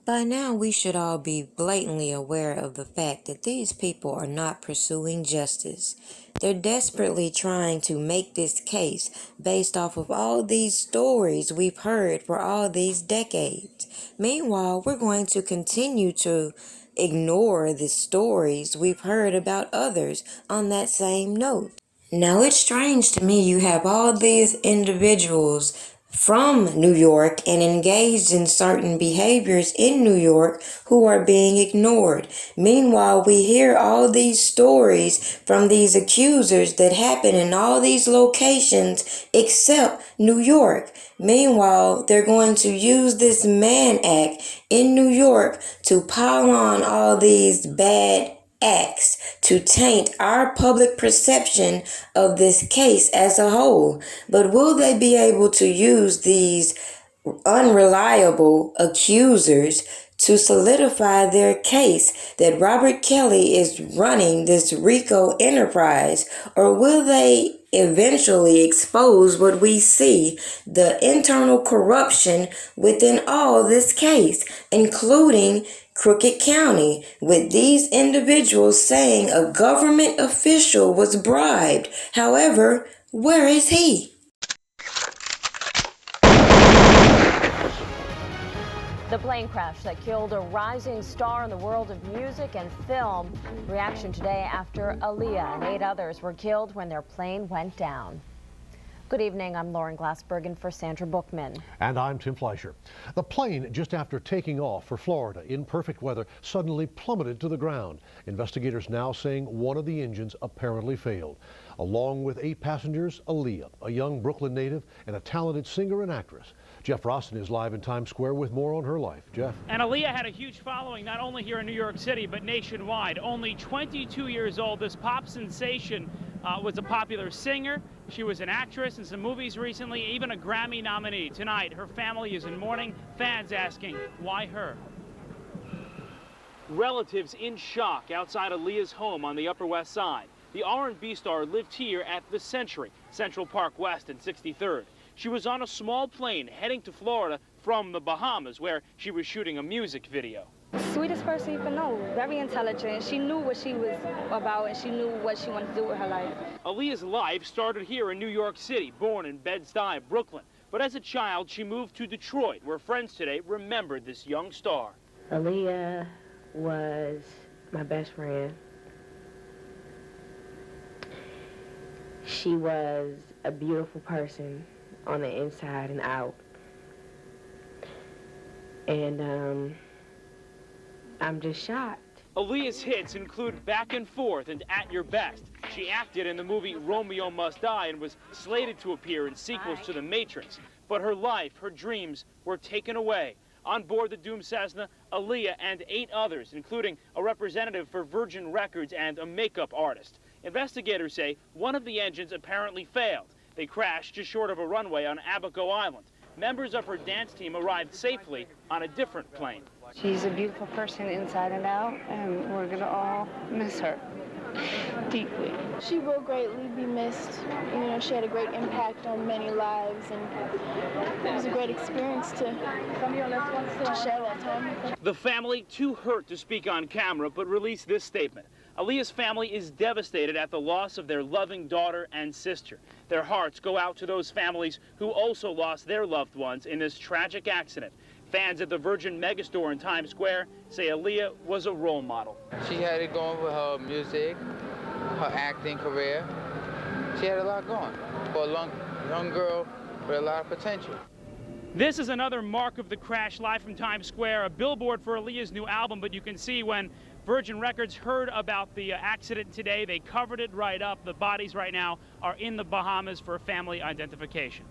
By now, we should all be blatantly aware of the fact that these people are not pursuing justice. They're desperately trying to make this case based off of all these stories we've heard for all these decades. Meanwhile, we're going to continue to ignore the stories we've heard about others on that same note. Now, it's strange to me you have all these individuals from New York and engaged in certain behaviors in New York who are being ignored. Meanwhile, we hear all these stories from these accusers that happen in all these locations except New York. Meanwhile, they're going to use this Mann Act in New York to pile on all these bad acts to taint our public perception of this case as a whole. But will they be able to use these unreliable accusers to solidify their case that Robert Kelly is running this RICO enterprise? Or will they eventually expose what we see, the internal corruption within all this case, including Crooked County, with these individuals saying a government official was bribed? However, where is he? The plane crash that killed a rising star in the world of music and film. Reaction today after Aaliyah and 8 others were killed when their plane went down. Good evening, I'm Lauren Glassbergen for Sandra Bookman. And I'm Tim Fleischer. The plane, just after taking off for Florida in perfect weather, suddenly plummeted to the ground. Investigators now saying one of the engines apparently failed. Along with 8 passengers, Aaliyah, a young Brooklyn native and a talented singer and actress. Jeff Roston is live in Times Square with more on her life. Jeff. And Aaliyah had a huge following not only here in New York City but nationwide. Only 22 years old, this pop sensation was a popular singer. She was an actress in some movies recently, even a Grammy nominee. Tonight, her family is in mourning. Fans asking, why her? Relatives in shock outside Aaliyah's home on the Upper West Side. The R&B star lived here at the Century, Central Park West and 63rd. She was on a small plane heading to Florida from the Bahamas, where she was shooting a music video. Sweetest person you can know, very intelligent. She knew what she was about and she knew what she wanted to do with her life. Aaliyah's life started here in New York City, born in Bed-Stuy, Brooklyn. But as a child, she moved to Detroit, where friends today remembered this young star. Aaliyah was my best friend. She was a beautiful person on the inside and out. And I'm just shocked. Aaliyah's hits include Back and Forth and At Your Best. She acted in the movie Romeo Must Die and was slated to appear in sequels to The Matrix. But her life, her dreams, were taken away. On board the doomed Cessna, Aaliyah and 8 others, including a representative for Virgin Records and a makeup artist. Investigators say one of the engines apparently failed. They crashed just short of a runway on Abaco Island. Members of her dance team arrived safely on a different plane. She's a beautiful person inside and out, and we're going to all miss her deeply. She will greatly be missed. You know, she had a great impact on many lives, and it was a great experience to share that time with her. The family, too hurt to speak on camera, but released this statement. Aaliyah's family is devastated at the loss of their loving daughter and sister. Their hearts go out to those families who also lost their loved ones in this tragic accident. Fans at the Virgin Megastore in Times Square say Aaliyah was a role model. She had it going with her music, her acting career. She had a lot going for a young girl with a lot of potential. This is another mark of the crash, live from Times Square, a billboard for Aaliyah's new album, but you can see when Virgin Records heard about the accident today, they covered it right up. The bodies right now are in the Bahamas for family identification.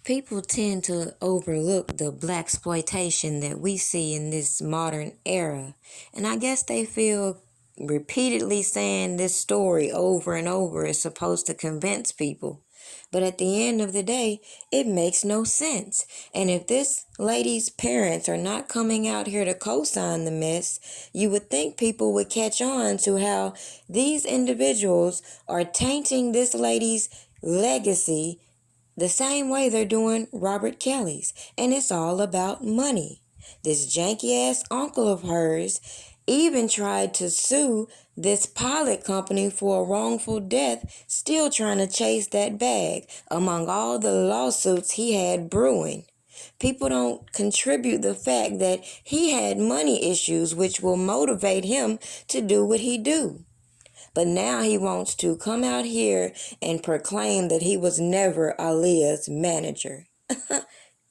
People tend to overlook the blaxploitation that we see in this modern era. And I guess they feel repeatedly saying this story over and over is supposed to convince people. But at the end of the day, it makes no sense. And if this lady's parents are not coming out here to co-sign the mess, you would think people would catch on to how these individuals are tainting this lady's legacy the same way they're doing Robert Kelly's. And it's all about money. This janky ass uncle of hers even tried to sue this pilot company for a wrongful death, still trying to chase that bag among all the lawsuits he had brewing. People don't contribute the fact that he had money issues which will motivate him to do what he do. But now he wants to come out here and proclaim that he was never Aaliyah's manager.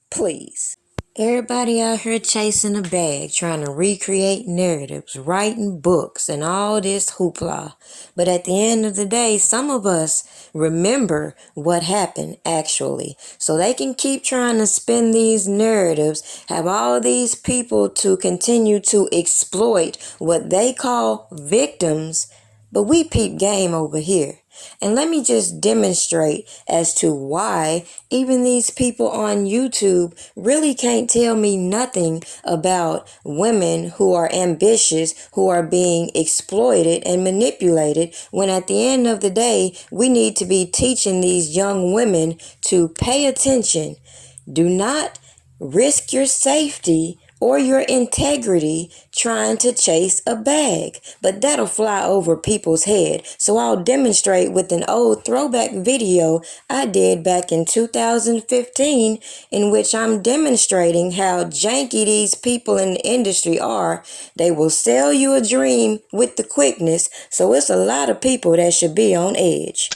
Please. Everybody out here chasing a bag, trying to recreate narratives, writing books, and all this hoopla. But at the end of the day, some of us remember what happened actually. So they can keep trying to spin these narratives, have all these people to continue to exploit what they call victims. But we peep game over here. And let me just demonstrate as to why even these people on YouTube really can't tell me nothing about women who are ambitious, who are being exploited and manipulated, when at the end of the day, we need to be teaching these young women to pay attention. Do not risk your safety or your integrity trying to chase a bag, but that'll fly over people's head. So I'll demonstrate with an old throwback video I did back in 2015, in which I'm demonstrating how janky these people in the industry are. They will sell you a dream with the quickness, so it's a lot of people that should be on edge.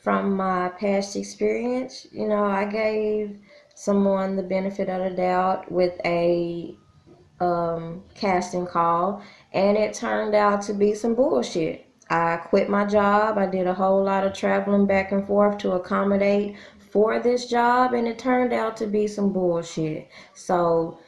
From my past experience, I gave someone the benefit of the doubt with a casting call, and it turned out to be some bullshit. I quit my job. I did a whole lot of traveling back and forth to accommodate for this job, and it turned out to be some bullshit. So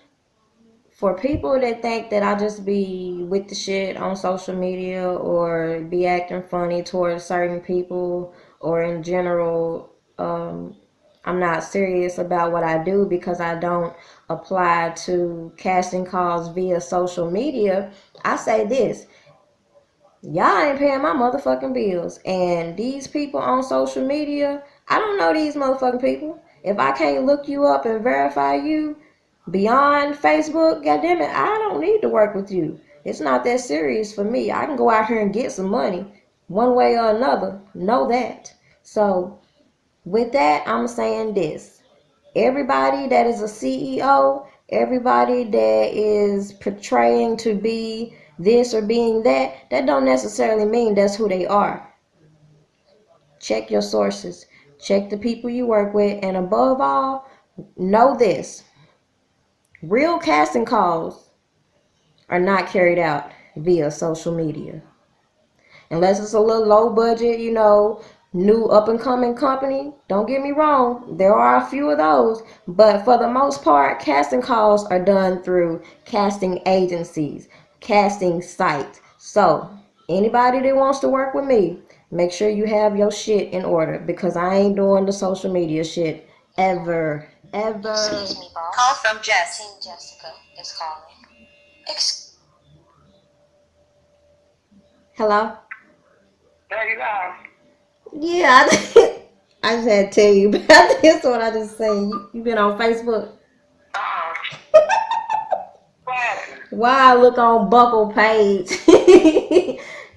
for people that think that I just be with the shit on social media or be acting funny towards certain people, or in general, I'm not serious about what I do because I don't apply to casting calls via social media, I say this: y'all ain't paying my motherfucking bills. And these people on social media, I don't know these motherfucking people. If I can't look you up and verify you beyond Facebook, goddammit, I don't need to work with you. It's not that serious for me. I can go out here and get some money one way or another. Know that. So with that, I'm saying this: everybody that is a CEO, everybody that is portraying to be this or being that, that don't necessarily mean that's who they are. Check your sources. Check the people you work with. And above all, know this: real casting calls are not carried out via social media. Unless it's a little low budget, new up and coming company. Don't get me wrong, there are a few of those, but for the most part, casting calls are done through casting agencies, casting sites. So anybody that wants to work with me, make sure you have your shit in order, because I ain't doing the social media shit ever. Excuse me, boss. Call from Jess. Team Jessica is calling. Hello? There you go. Yeah, I just had to tell you about this one. I just saying, you been on Facebook? Why I look on Buckle page?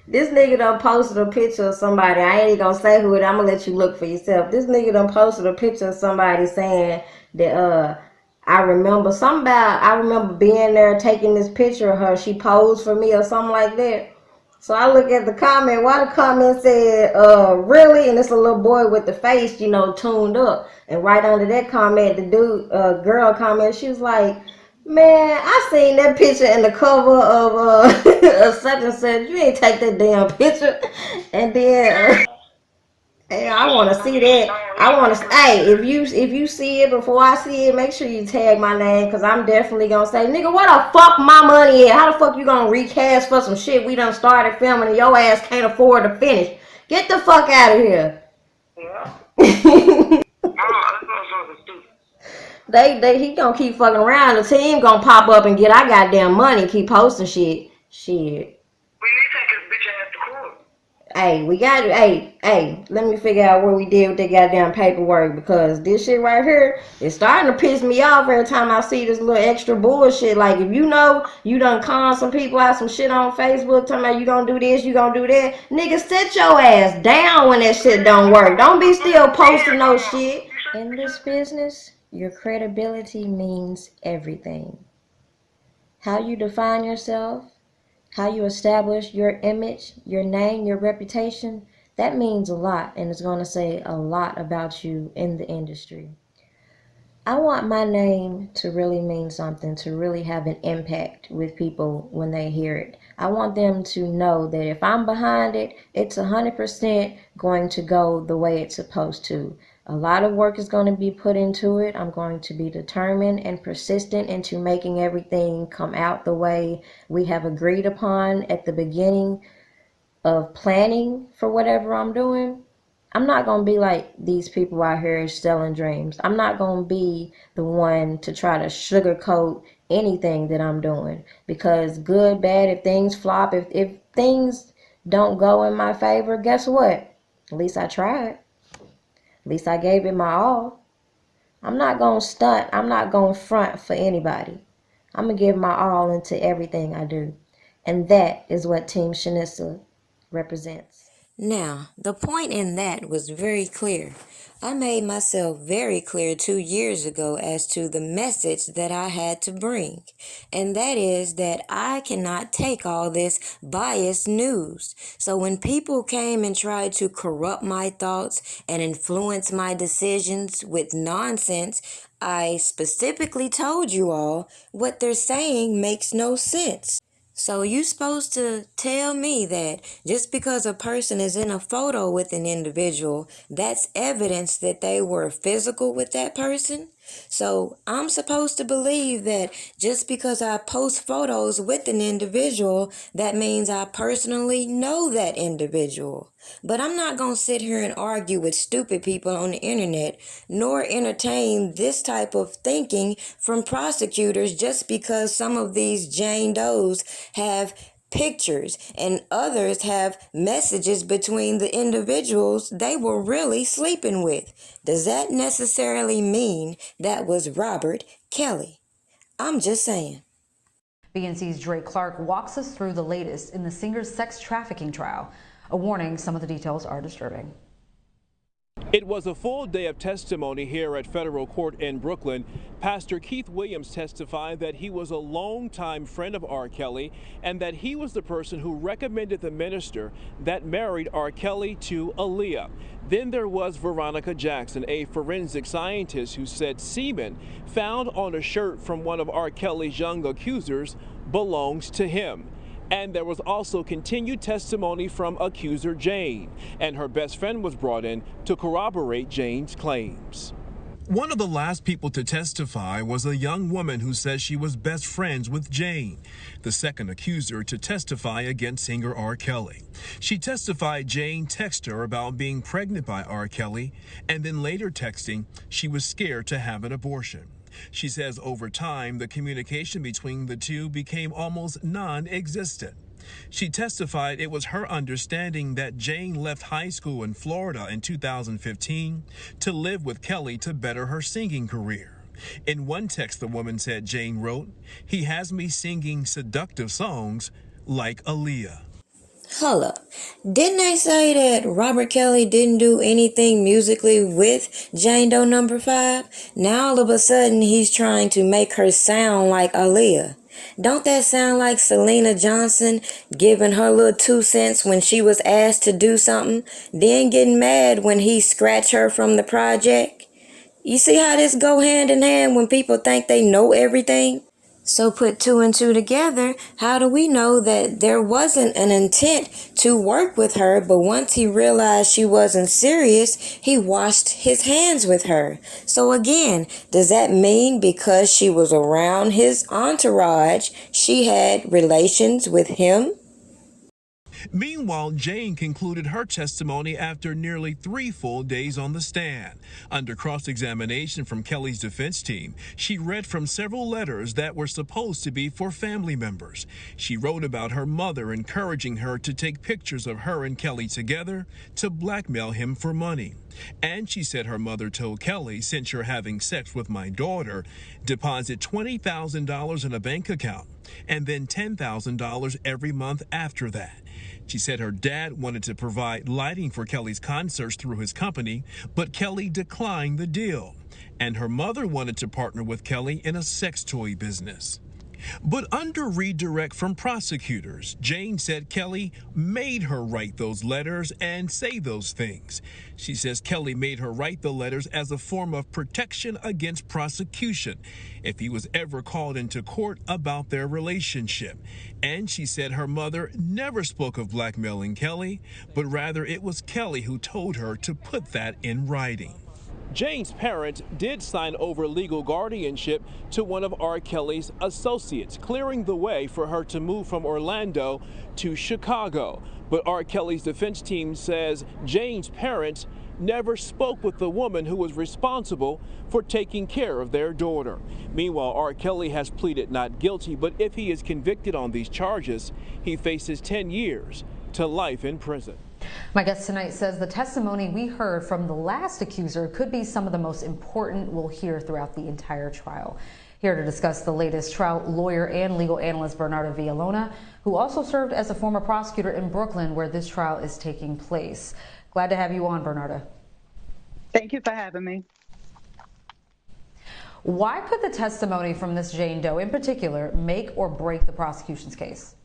This nigga done posted a picture of somebody. I ain't even gonna say who it is. I'm gonna let you look for yourself. This nigga done posted a picture of somebody saying that I remember being there taking this picture of her. She posed for me or something like that. So I look at the comment. Why the comment said, really? And it's a little boy with the face, tuned up. And right under that comment, the girl comment, she was like, man, I seen that picture in the cover of such and such. You ain't take that damn picture. And then hey, I want to see that. Hey, if you see it before I see it, make sure you tag my name, because I'm definitely going to say, nigga, where the fuck my money at? How the fuck you going to recast for some shit we done started filming and your ass can't afford to finish? Get the fuck out of here. Yeah. He gonna keep fucking around. The team gonna pop up and get our goddamn money. Keep posting shit. Shit. We need to take this bitch ass to court. Hey, let me figure out what we did with that goddamn paperwork, because this shit right here is starting to piss me off every time I see this little extra bullshit. Like, if you know you done con some people out some shit on Facebook talking about you gonna do this, you gonna do that, nigga, sit your ass down when that shit don't work. Don't be still posting no shit. In this business, your credibility means everything. How you define yourself, how you establish your image, your name, your reputation, that means a lot, and it's going to say a lot about you in the industry. I want my name to really mean something, to really have an impact with people when they hear it. I want them to know that if I'm behind it, it's 100% going to go the way it's supposed to. A lot of work is going to be put into it. I'm going to be determined and persistent into making everything come out the way we have agreed upon at the beginning of planning for whatever I'm doing. I'm not going to be like these people out here selling dreams. I'm not going to be the one to try to sugarcoat anything that I'm doing, because good, bad, if things flop, if things don't go in my favor, guess what? At least I tried. At least I gave it my all. I'm not going to stunt. I'm not going to front for anybody. I'm going to give my all into everything I do. And that is what Team Shanissa represents. Now, the point in that was very clear. I made myself very clear 2 years ago as to the message that I had to bring. And that is that I cannot take all this biased news. So when people came and tried to corrupt my thoughts and influence my decisions with nonsense, I specifically told you all what they're saying makes no sense. So you supposed to tell me that just because a person is in a photo with an individual, that's evidence that they were physical with that person? So I'm supposed to believe that just because I post photos with an individual, that means I personally know that individual. But I'm not going to sit here and argue with stupid people on the internet, nor entertain this type of thinking from prosecutors just because some of these Jane Does have pictures and others have messages between the individuals they were really sleeping with. Does that necessarily mean that was Robert Kelly? I'm just saying. BNC's Dre Clark walks us through the latest in the singer's sex trafficking trial. A warning, some of the details are disturbing. It was a full day of testimony here at federal court in Brooklyn. Pastor Keith Williams testified that he was a longtime friend of R. Kelly and that he was the person who recommended the minister that married R. Kelly to Aaliyah. Then there was Veronica Jackson, a forensic scientist who said semen found on a shirt from one of R. Kelly's young accusers belongs to him. And there was also continued testimony from accuser Jane, and her best friend was brought in to corroborate Jane's claims. One of the last people to testify was a young woman who says she was best friends with Jane, the second accuser to testify against singer R. Kelly. She testified Jane texted her about being pregnant by R. Kelly, and then later texting she was scared to have an abortion. She says over time, the communication between the two became almost non-existent. She testified it was her understanding that Jane left high school in Florida in 2015 to live with Kelly to better her singing career. In one text, the woman said Jane wrote, "He has me singing seductive songs like Aaliyah." Hold up. Didn't they say that Robert Kelly didn't do anything musically with Jane Doe number 5? Now all of a sudden he's trying to make her sound like Aaliyah. Don't that sound like Selena Johnson giving her little 2 cents when she was asked to do something, then getting mad when he scratched her from the project? You see how this go hand in hand when people think they know everything? So put 2 and 2 together, how do we know that there wasn't an intent to work with her, but once he realized she wasn't serious, he washed his hands with her? So again, does that mean because she was around his entourage, she had relations with him? Meanwhile, Jane concluded her testimony after nearly 3 full days on the stand. Under cross-examination from Kelly's defense team, she read from several letters that were supposed to be for family members. She wrote about her mother encouraging her to take pictures of her and Kelly together to blackmail him for money. And she said her mother told Kelly, "Since you're having sex with my daughter, deposit $20,000 in a bank account and then $10,000 every month after that." She said her dad wanted to provide lighting for Kelly's concerts through his company, but Kelly declined the deal. And her mother wanted to partner with Kelly in a sex toy business. But under redirect from prosecutors, Jane said Kelly made her write those letters and say those things. She says Kelly made her write the letters as a form of protection against prosecution if he was ever called into court about their relationship. And she said her mother never spoke of blackmailing Kelly, but rather it was Kelly who told her to put that in writing. Jane's parents did sign over legal guardianship to one of R. Kelly's associates, clearing the way for her to move from Orlando to Chicago. But R. Kelly's defense team says Jane's parents never spoke with the woman who was responsible for taking care of their daughter. Meanwhile, R. Kelly has pleaded not guilty, but if he is convicted on these charges, he faces 10 years to life in prison. My guest tonight says the testimony we heard from the last accuser could be some of the most important we'll hear throughout the entire trial. Here to discuss the latest trial, lawyer and legal analyst Bernarda Villalona, who also served as a former prosecutor in Brooklyn, where this trial is taking place. Glad to have you on, Bernarda. Thank you for having me. Why could the testimony from this Jane Doe in particular make or break the prosecution's case?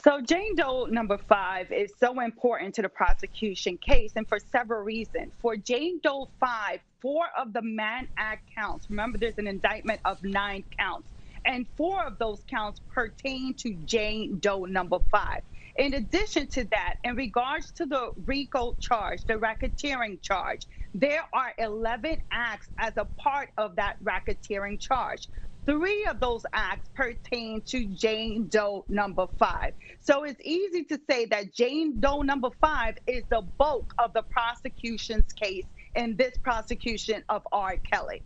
So Jane Doe number 5 is so important to the prosecution case, and for several reasons. For Jane Doe 5, 4 of the Mann Act counts, remember there's an indictment of 9 counts, and 4 of those counts pertain to Jane Doe number 5. In addition to that, in regards to the RICO charge, the racketeering charge, there are 11 acts as a part of that racketeering charge. 3 of those acts pertain to Jane Doe number 5. So it's easy to say that Jane Doe number 5 is the bulk of the prosecution's case in this prosecution of R. Kelly.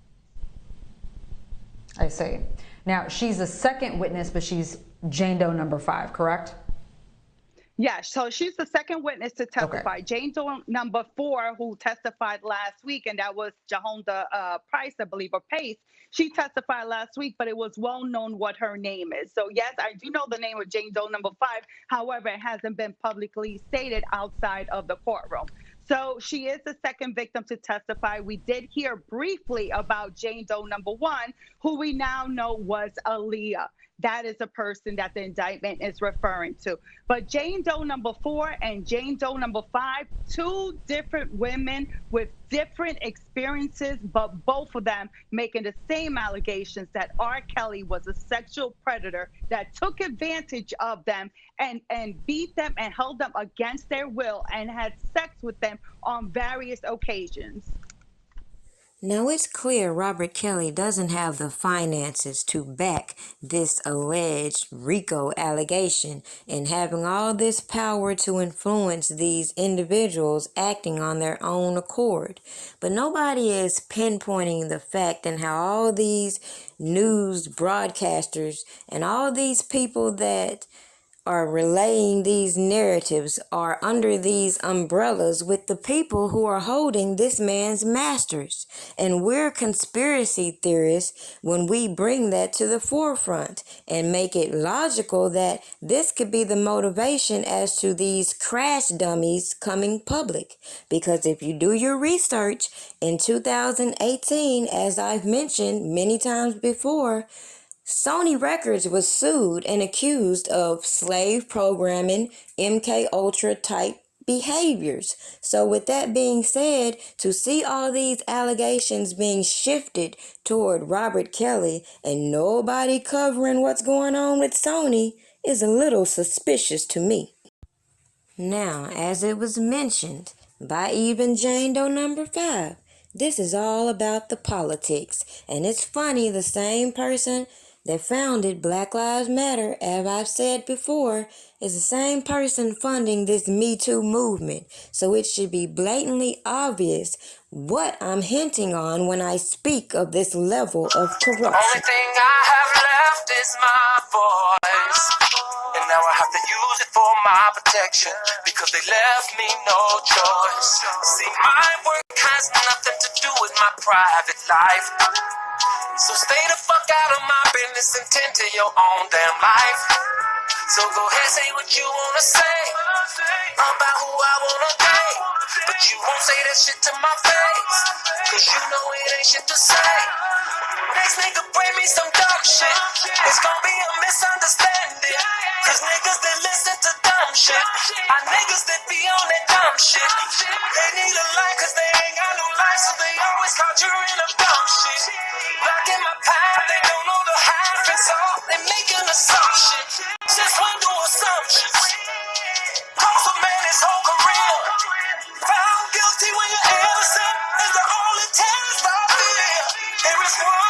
I see. Now, she's the second witness, but she's Jane Doe number 5, correct? Yes, so she's the second witness to testify. Okay. Jane Doe number 4, who testified last week, and that was Jahonda Price, I believe, or Pace. She testified last week, but it was well known what her name is. So yes, I do know the name of Jane Doe number 5. However, it hasn't been publicly stated outside of the courtroom. So she is the second victim to testify. We did hear briefly about Jane Doe number 1, who we now know was Aaliyah. That is a person that the indictment is referring to. But Jane Doe number 4 and Jane Doe number 5, 2 different women with different experiences, but both of them making the same allegations that R. Kelly was a sexual predator that took advantage of them and beat them and held them against their will and had sex with them on various occasions. Now it's clear Robert Kelly doesn't have the finances to back this alleged RICO allegation, and having all this power to influence these individuals acting on their own accord. But nobody is pinpointing the fact and how all these news broadcasters and all these people that are relaying these narratives are under these umbrellas with the people who are holding this man's masters. And we're conspiracy theorists when we bring that to the forefront and make it logical that this could be the motivation as to these crash dummies coming public. Because if you do your research, in 2018, as I've mentioned many times before, Sony Records was sued and accused of slave programming, MK Ultra type behaviors. So with that being said, to see all these allegations being shifted toward Robert Kelly and nobody covering what's going on with Sony is a little suspicious to me. Now, as it was mentioned by even Jane Doe number 5, this is all about the politics. And it's funny, the same person that founded Black Lives Matter, as I've said before, is the same person funding this Me Too movement. So it should be blatantly obvious what I'm hinting on when I speak of this level of corruption. The only thing I have left is my voice. And now I have to use it for my protection, because they left me no choice. See, my work has nothing to do with my private life. So stay the fuck out of my business and tend to your own damn life. So go ahead, say what you wanna say about who I wanna date, but you won't say that shit to my face, cause you know it ain't shit to say. Next nigga bring me some dumb shit, it's gonna be a misunderstanding, cause niggas that listen to dumb shit are niggas that be on that dumb shit. They need a life cause they ain't got no life, so they always conjuring up dumb shit. Blocking my path, they don't know the half, and so they making assumptions. Since when do assumptions cost a man his whole career? Found guilty when you're innocent is the only test I fear. Here is one